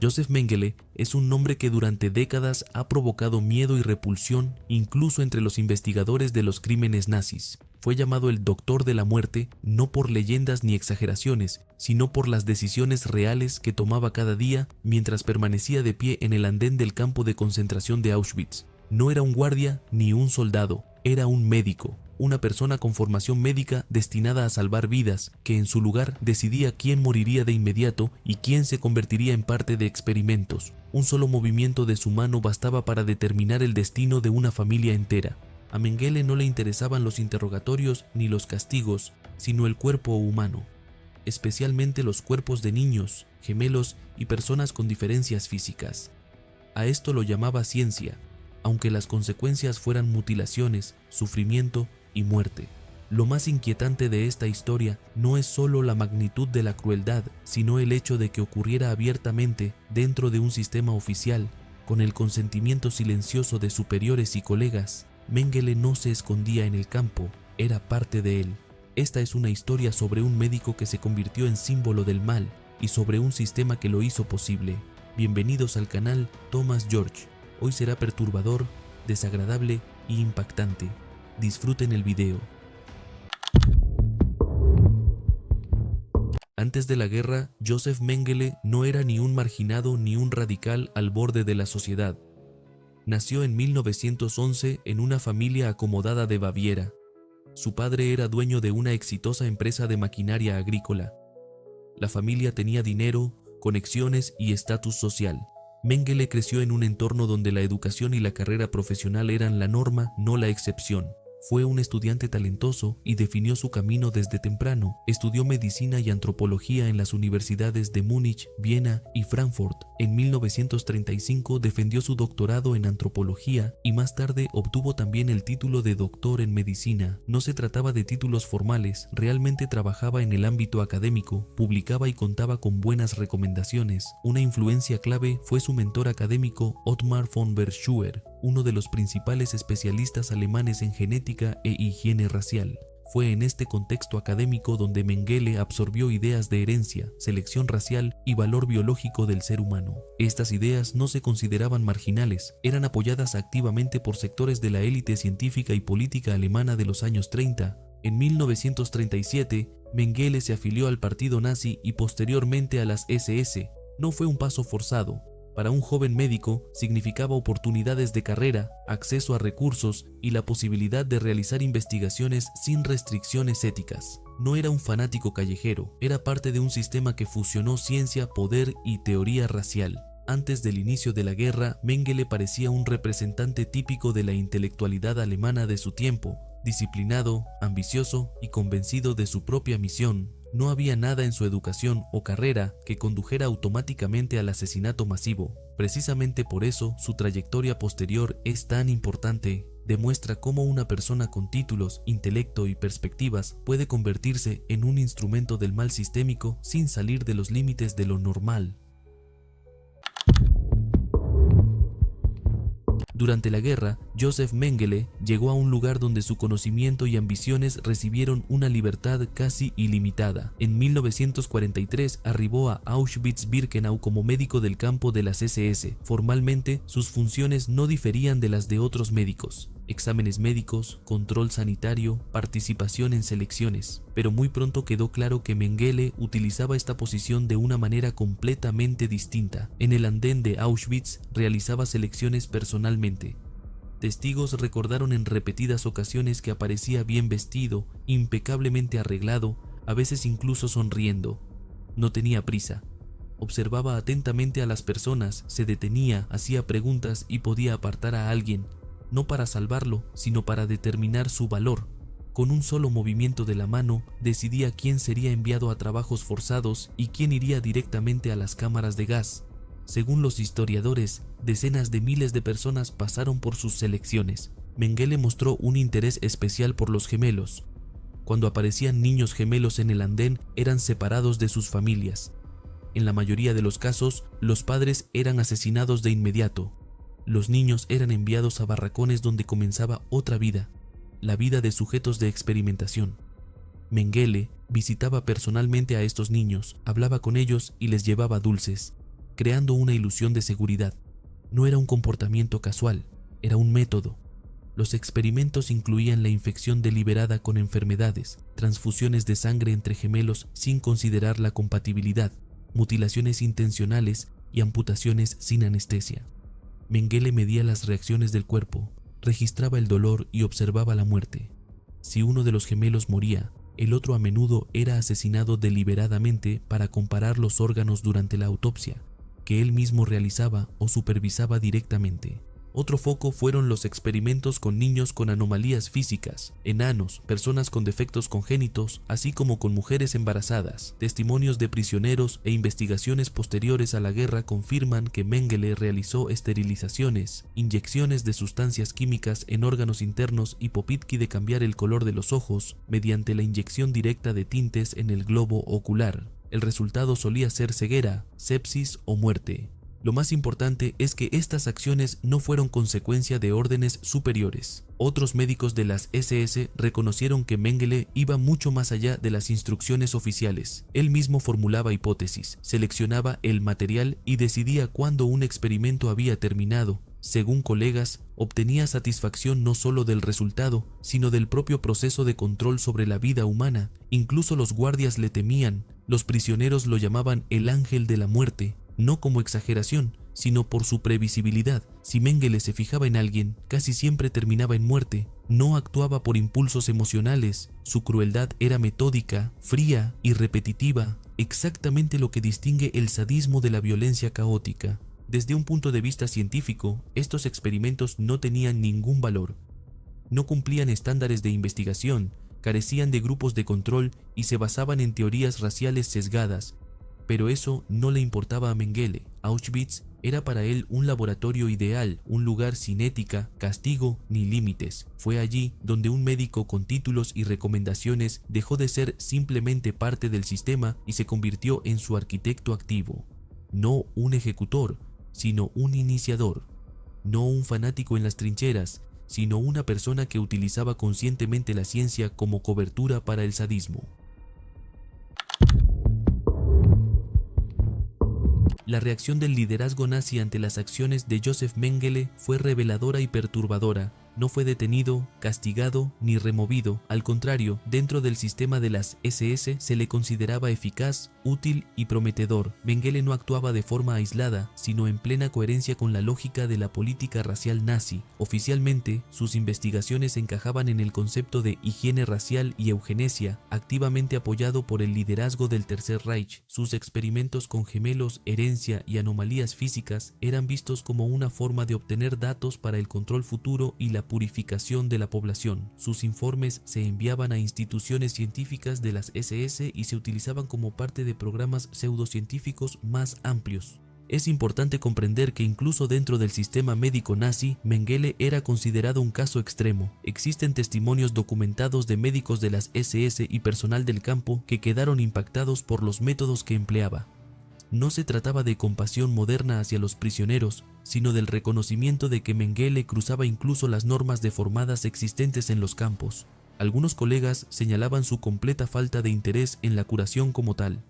Josef Mengele es un nombre que durante décadas ha provocado miedo y repulsión incluso entre los investigadores de los crímenes nazis. Fue llamado el Doctor de la Muerte no por leyendas ni exageraciones, sino por las decisiones reales que tomaba cada día mientras permanecía de pie en el andén del campo de concentración de Auschwitz. No era un guardia ni un soldado, era un médico. Una persona con formación médica destinada a salvar vidas, que en su lugar decidía quién moriría de inmediato y quién se convertiría en parte de experimentos. Un solo movimiento de su mano bastaba para determinar el destino de una familia entera. A Mengele no le interesaban los interrogatorios ni los castigos, sino el cuerpo humano, especialmente los cuerpos de niños, gemelos y personas con diferencias físicas. A esto lo llamaba ciencia, aunque las consecuencias fueran mutilaciones, sufrimiento y muerte. Lo más inquietante de esta historia no es solo la magnitud de la crueldad, sino el hecho de que ocurriera abiertamente dentro de un sistema oficial, con el consentimiento silencioso de superiores y colegas. Mengele no se escondía en el campo, era parte de él. Esta es una historia sobre un médico que se convirtió en símbolo del mal y sobre un sistema que lo hizo posible. Bienvenidos al canal Thomas George. Hoy será perturbador, desagradable y impactante. Disfruten el video. Antes de la guerra, Josef Mengele no era ni un marginado ni un radical al borde de la sociedad. Nació en 1911 en una familia acomodada de Baviera. Su padre era dueño de una exitosa empresa de maquinaria agrícola. La familia tenía dinero, conexiones y estatus social. Mengele creció en un entorno donde la educación y la carrera profesional eran la norma, no la excepción. Fue un estudiante talentoso y definió su camino desde temprano. Estudió medicina y antropología en las universidades de Múnich, Viena y Frankfurt. En 1935 defendió su doctorado en antropología y más tarde obtuvo también el título de doctor en medicina. No se trataba de títulos formales, realmente trabajaba en el ámbito académico, publicaba y contaba con buenas recomendaciones. Una influencia clave fue su mentor académico Ottmar von Verschuer, uno de los principales especialistas alemanes en genética e higiene racial. Fue en este contexto académico donde Mengele absorbió ideas de herencia, selección racial y valor biológico del ser humano. Estas ideas no se consideraban marginales, eran apoyadas activamente por sectores de la élite científica y política alemana de los años 30. En 1937, Mengele se afilió al partido nazi y posteriormente a las SS. No fue un paso forzado. Para un joven médico significaba oportunidades de carrera, acceso a recursos y la posibilidad de realizar investigaciones sin restricciones éticas. No era un fanático callejero, era parte de un sistema que fusionó ciencia, poder y teoría racial. Antes del inicio de la guerra, Mengele parecía un representante típico de la intelectualidad alemana de su tiempo, disciplinado, ambicioso y convencido de su propia misión. No había nada en su educación o carrera que condujera automáticamente al asesinato masivo. Precisamente por eso, su trayectoria posterior es tan importante. Demuestra cómo una persona con títulos, intelecto y perspectivas puede convertirse en un instrumento del mal sistémico sin salir de los límites de lo normal. Durante la guerra, Josef Mengele llegó a un lugar donde su conocimiento y ambiciones recibieron una libertad casi ilimitada. En 1943 arribó a Auschwitz-Birkenau como médico del campo de las SS. Formalmente, sus funciones no diferían de las de otros médicos. Exámenes médicos, control sanitario, participación en selecciones. Pero muy pronto quedó claro que Mengele utilizaba esta posición de una manera completamente distinta. En el andén de Auschwitz realizaba selecciones personalmente. Testigos recordaron en repetidas ocasiones que aparecía bien vestido, impecablemente arreglado, a veces incluso sonriendo. No tenía prisa. Observaba atentamente a las personas, se detenía, hacía preguntas y podía apartar a alguien. No para salvarlo, sino para determinar su valor. Con un solo movimiento de la mano, decidía quién sería enviado a trabajos forzados y quién iría directamente a las cámaras de gas. Según los historiadores, decenas de miles de personas pasaron por sus selecciones. Mengele mostró un interés especial por los gemelos. Cuando aparecían niños gemelos en el andén, eran separados de sus familias. En la mayoría de los casos, los padres eran asesinados de inmediato. Los niños eran enviados a barracones donde comenzaba otra vida, la vida de sujetos de experimentación. Mengele visitaba personalmente a estos niños, hablaba con ellos y les llevaba dulces. creando una ilusión de seguridad. No era un comportamiento casual, era un método. Los experimentos incluían la infección deliberada con enfermedades, transfusiones de sangre entre gemelos sin considerar la compatibilidad, mutilaciones intencionales y amputaciones sin anestesia. Mengele medía las reacciones del cuerpo, registraba el dolor y observaba la muerte. Si uno de los gemelos moría, el otro a menudo era asesinado deliberadamente para comparar los órganos durante la autopsia, que él mismo realizaba o supervisaba directamente. Otro foco fueron los experimentos con niños con anomalías físicas, enanos, personas con defectos congénitos, así como con mujeres embarazadas. Testimonios de prisioneros e investigaciones posteriores a la guerra confirman que Mengele realizó esterilizaciones, inyecciones de sustancias químicas en órganos internos y Popitki de cambiar el color de los ojos mediante la inyección directa de tintes en el globo ocular. El resultado solía ser ceguera, sepsis o muerte. Lo más importante es que estas acciones no fueron consecuencia de órdenes superiores. Otros médicos de las SS reconocieron que Mengele iba mucho más allá de las instrucciones oficiales. Él mismo formulaba hipótesis, seleccionaba el material y decidía cuándo un experimento había terminado. Según colegas, obtenía satisfacción no solo del resultado, sino del propio proceso de control sobre la vida humana. Incluso los guardias le temían. Los prisioneros lo llamaban el ángel de la muerte. No como exageración, sino por su previsibilidad. Si Mengele se fijaba en alguien, casi siempre terminaba en muerte. No actuaba por impulsos emocionales. Su crueldad era metódica, fría y repetitiva, exactamente lo que distingue el sadismo de la violencia caótica. Desde un punto de vista científico, estos experimentos no tenían ningún valor. No cumplían estándares de investigación, carecían de grupos de control y se basaban en teorías raciales sesgadas. Pero eso no le importaba a Mengele. Auschwitz era para él un laboratorio ideal, un lugar sin ética, castigo ni límites. Fue allí donde un médico con títulos y recomendaciones dejó de ser simplemente parte del sistema y se convirtió en su arquitecto activo. No un ejecutor, sino un iniciador. No un fanático en las trincheras, sino una persona que utilizaba conscientemente la ciencia como cobertura para el sadismo. La reacción del liderazgo nazi ante las acciones de Josef Mengele fue reveladora y perturbadora. No fue detenido, castigado ni removido. Al contrario, dentro del sistema de las SS se le consideraba eficaz, útil y prometedor. Mengele no actuaba de forma aislada, sino en plena coherencia con la lógica de la política racial nazi. Oficialmente, sus investigaciones encajaban en el concepto de higiene racial y eugenesia, activamente apoyado por el liderazgo del Tercer Reich. Sus experimentos con gemelos, herencia y anomalías físicas eran vistos como una forma de obtener datos para el control futuro y la purificación de la población. Sus informes se enviaban a instituciones científicas de las SS y se utilizaban como parte de programas pseudocientíficos más amplios. Es importante comprender que incluso dentro del sistema médico nazi, Mengele era considerado un caso extremo. Existen testimonios documentados de médicos de las SS y personal del campo que quedaron impactados por los métodos que empleaba. No se trataba de compasión moderna hacia los prisioneros, sino del reconocimiento de que Mengele cruzaba incluso las normas deformadas existentes en los campos. Algunos colegas señalaban su completa falta de interés en la curación como tal.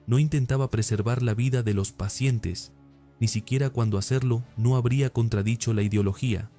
No intentaba preservar la vida de los pacientes, ni siquiera cuando hacerlo no habría contradicho la ideología.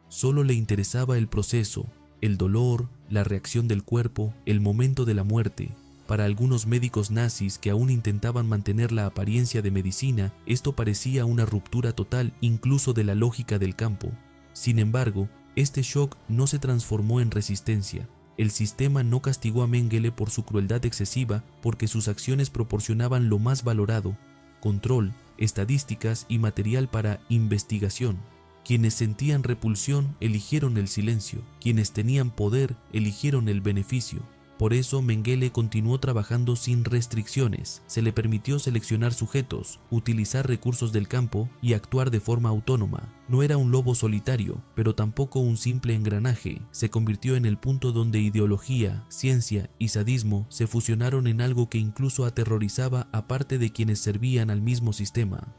Solo le interesaba el proceso, el dolor, la reacción del cuerpo, el momento de la muerte. Para algunos médicos nazis que aún intentaban mantener la apariencia de medicina, esto parecía una ruptura total incluso de la lógica del campo. Sin embargo, este shock no se transformó en resistencia. El sistema no castigó a Mengele por su crueldad excesiva porque sus acciones proporcionaban lo más valorado: control, estadísticas y material para investigación. Quienes sentían repulsión eligieron el silencio, quienes tenían poder eligieron el beneficio. Por eso Mengele continuó trabajando sin restricciones. Se le permitió seleccionar sujetos, utilizar recursos del campo y actuar de forma autónoma. No era un lobo solitario, pero tampoco un simple engranaje. Se convirtió en el punto donde ideología, ciencia y sadismo se fusionaron en algo que incluso aterrorizaba a parte de quienes servían al mismo sistema.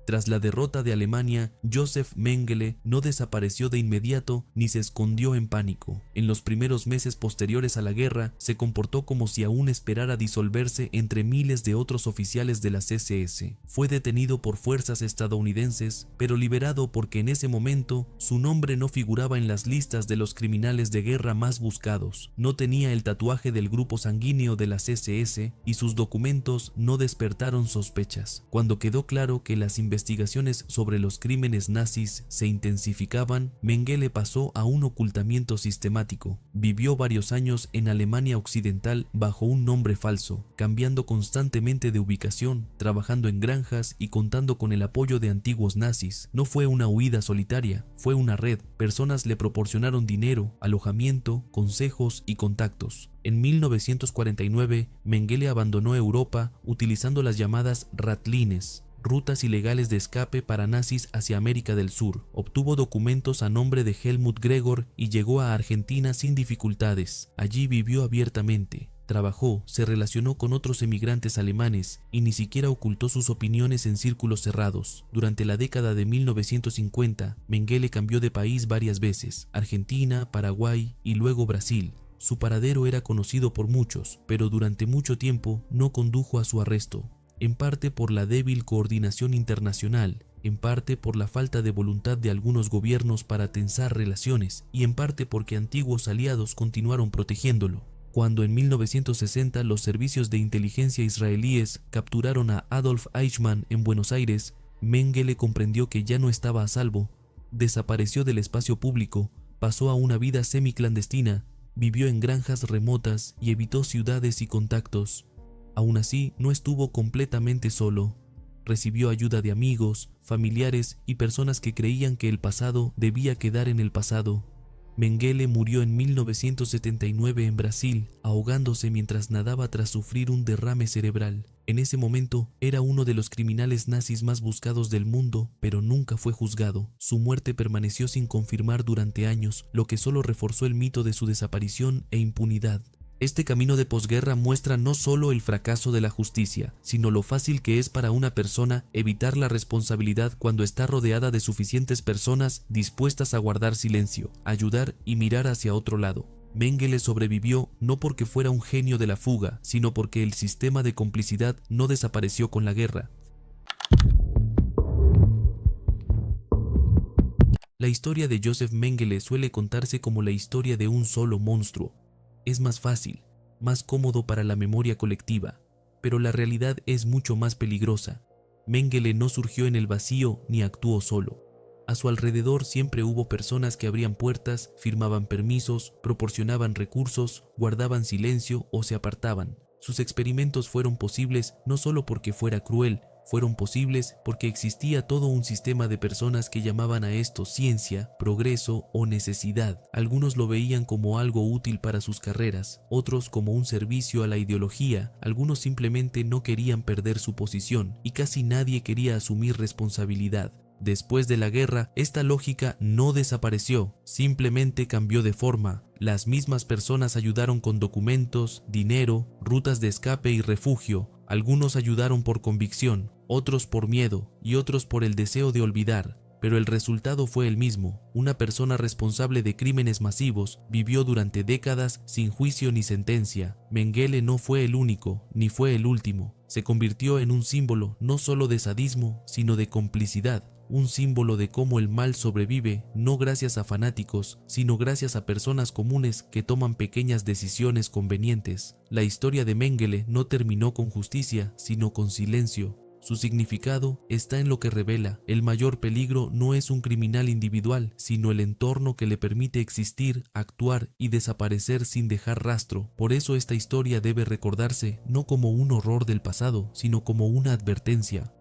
Tras la derrota de Alemania, Joseph Mengele no desapareció de inmediato ni se escondió en pánico. En los primeros meses posteriores a la guerra, se comportó como si aún esperara disolverse entre miles de otros oficiales de las SS. Fue detenido por fuerzas estadounidenses, pero liberado porque en ese momento su nombre no figuraba en las listas de los criminales de guerra más buscados. No tenía el tatuaje del grupo sanguíneo de las SS y sus documentos no despertaron sospechas. Cuando quedó claro que las investigaciones sobre los crímenes nazis se intensificaban, Mengele pasó a un ocultamiento sistemático. Vivió varios años en Alemania Occidental bajo un nombre falso, cambiando constantemente de ubicación, trabajando en granjas y contando con el apoyo de antiguos nazis. No fue una huida solitaria, fue una red. Personas le proporcionaron dinero, alojamiento, consejos y contactos. En 1949, Mengele abandonó Europa utilizando las llamadas Ratlines, rutas ilegales de escape para nazis hacia América del Sur. Obtuvo documentos a nombre de Helmut Gregor y llegó a Argentina sin dificultades. Allí vivió abiertamente. Trabajó, se relacionó con otros emigrantes alemanes y ni siquiera ocultó sus opiniones en círculos cerrados. Durante la década de 1950, Mengele cambió de país varias veces: Argentina, Paraguay y luego Brasil. Su paradero era conocido por muchos, pero durante mucho tiempo no condujo a su arresto, en parte por la débil coordinación internacional, en parte por la falta de voluntad de algunos gobiernos para tensar relaciones y en parte porque antiguos aliados continuaron protegiéndolo. Cuando en 1960 los servicios de inteligencia israelíes capturaron a Adolf Eichmann en Buenos Aires, Mengele comprendió que ya no estaba a salvo. Desapareció del espacio público, pasó a una vida semiclandestina, vivió en granjas remotas y evitó ciudades y contactos. Aún así, no estuvo completamente solo. Recibió ayuda de amigos, familiares y personas que creían que el pasado debía quedar en el pasado. Mengele murió en 1979 en Brasil, ahogándose mientras nadaba tras sufrir un derrame cerebral. En ese momento, era uno de los criminales nazis más buscados del mundo, pero nunca fue juzgado. Su muerte permaneció sin confirmar durante años, lo que solo reforzó el mito de su desaparición e impunidad. Este camino de posguerra muestra no solo el fracaso de la justicia, sino lo fácil que es para una persona evitar la responsabilidad cuando está rodeada de suficientes personas dispuestas a guardar silencio, ayudar y mirar hacia otro lado. Mengele sobrevivió no porque fuera un genio de la fuga, sino porque el sistema de complicidad no desapareció con la guerra. La historia de Joseph Mengele suele contarse como la historia de un solo monstruo. Es más fácil, más cómodo para la memoria colectiva, pero la realidad es mucho más peligrosa. Mengele no surgió en el vacío ni actuó solo. A su alrededor siempre hubo personas que abrían puertas, firmaban permisos, proporcionaban recursos, guardaban silencio o se apartaban. Sus experimentos fueron posibles no solo porque fuera cruel, fueron posibles porque existía todo un sistema de personas que llamaban a esto ciencia, progreso o necesidad. Algunos lo veían como algo útil para sus carreras, otros como un servicio a la ideología, algunos simplemente no querían perder su posición y casi nadie quería asumir responsabilidad. Después de la guerra, esta lógica no desapareció, simplemente cambió de forma. Las mismas personas ayudaron con documentos, dinero, rutas de escape y refugio. Algunos ayudaron por convicción, otros por miedo y otros por el deseo de olvidar. Pero el resultado fue el mismo. Una persona responsable de crímenes masivos vivió durante décadas sin juicio ni sentencia. Mengele no fue el único, ni fue el último. Se convirtió en un símbolo no solo de sadismo, sino de complicidad. Un símbolo de cómo el mal sobrevive no gracias a fanáticos, sino gracias a personas comunes que toman pequeñas decisiones convenientes. La historia de Mengele no terminó con justicia, sino con silencio. Su significado está en lo que revela. El mayor peligro no es un criminal individual, sino el entorno que le permite existir, actuar y desaparecer sin dejar rastro. Por eso esta historia debe recordarse no como un horror del pasado, sino como una advertencia.